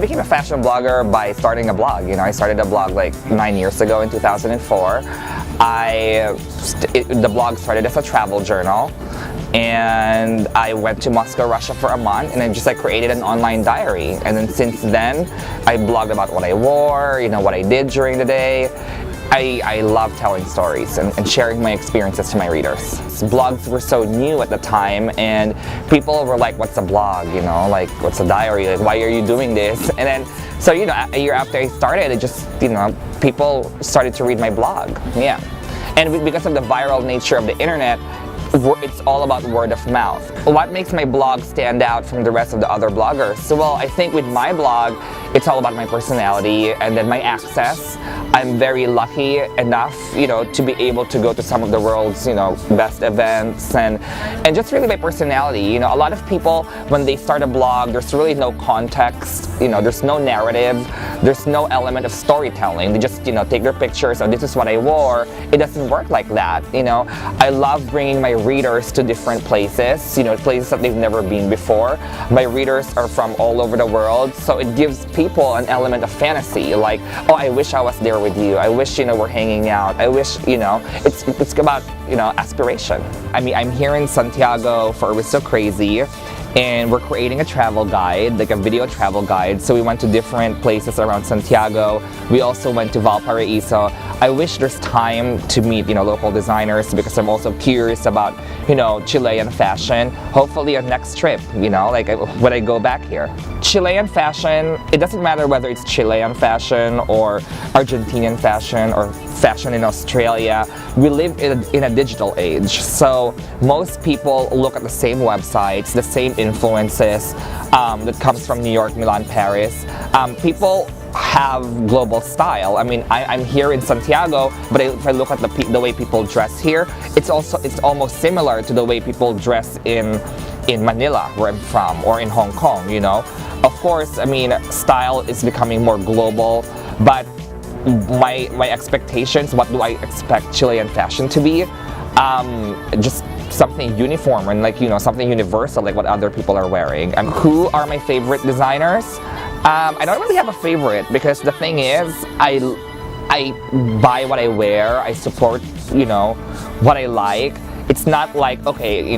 became a fashion blogger by starting a blog. I started a blog like 9 years ago in 2004. The blog started as a travel journal, and I went to Moscow, Russia for a month, and I just created an online diary. And then since then, I blogged about what I wore, what I did during the day. I love telling stories and sharing my experiences to my readers. Blogs were so new at the time, and people were like, what's a blog, like what's a diary, like why are you doing this? And then, so a year after I started, it just, people started to read my blog, yeah. And because of the viral nature of the internet, it's all about word of mouth. What makes my blog stand out from the rest of the other bloggers? So, well, I think with my blog, it's all about my personality and then my access. I'm very lucky enough, to be able to go to some of the world's, best events and just really my personality. A lot of people, when they start a blog, there's really no context, there's no narrative, there's no element of storytelling. They just, take their pictures, this is what I wore. It doesn't work like that, I love bringing my readers to different places, places that they've never been before. My readers are from all over the world, so it gives people an element of fantasy, like, oh, I wish I was there with you. I wish, we're hanging out. I wish, it's about, aspiration. I mean, I'm here in Santiago for Aristocrazy, and we're creating a travel guide, like a video travel guide. So we went to different places around Santiago. We also went to Valparaiso. I wish there's time to meet, local designers, because I'm also curious about, Chilean fashion. Hopefully a next trip, like when I go back here. Chilean fashion, it doesn't matter whether it's Chilean fashion or Argentinian fashion or fashion in Australia. We live in a digital age, so most people look at the same websites, the same influences that comes from New York, Milan, Paris. People have global style. I mean, I'm here in Santiago, but if I look at the way people dress here, it's almost similar to the way people dress in Manila, where I'm from, or in Hong Kong. Of course, I mean, style is becoming more global, but my expectations, what do I expect Chilean fashion to be? Just something uniform and something universal, like what other people are wearing. Who are my favorite designers? I don't really have a favorite, because the thing is, I buy what I wear, I support, what I like. It's not like, okay,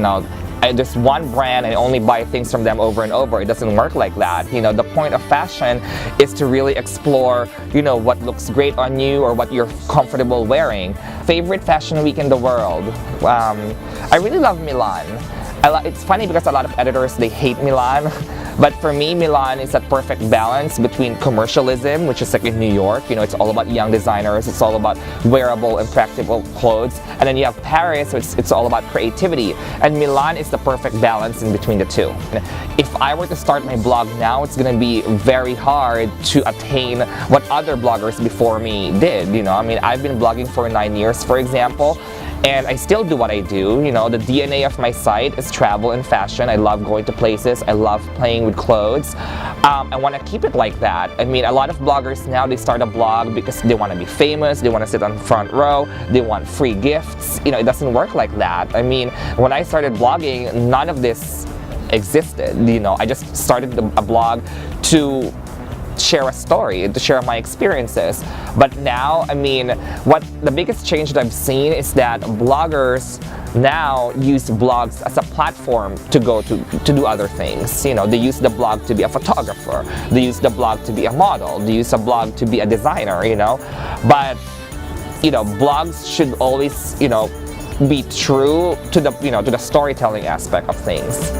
there's one brand and I only buy things from them over and over. It doesn't work like that. The point of fashion is to really explore, what looks great on you or what you're comfortable wearing. Favorite fashion week in the world? I really love Milan. It's funny because a lot of editors, they hate Milan. But for me, Milan is that perfect balance between commercialism, which is like in New York, it's all about young designers, it's all about wearable and practical clothes. And then you have Paris, so it's all about creativity. And Milan is the perfect balance in between the two. If I were to start my blog now, it's going to be very hard to attain what other bloggers before me did. I mean, I've been blogging for 9 years, for example. And I still do what I do. The DNA of my site is travel and fashion. I love going to places. I love playing with clothes. I want to keep it like that. I mean, a lot of bloggers now, they start a blog because they want to be famous. They want to sit on the front row. They want free gifts. It doesn't work like that. I mean, when I started blogging, none of this existed. I just started a blog to share a story, to share my experiences. But now, I mean, the biggest change that I've seen is that bloggers now use blogs as a platform to go to do other things. They use the blog to be a photographer, they use the blog to be a model, they use a blog to be a designer, But, blogs should always, be true to the, to the storytelling aspect of things.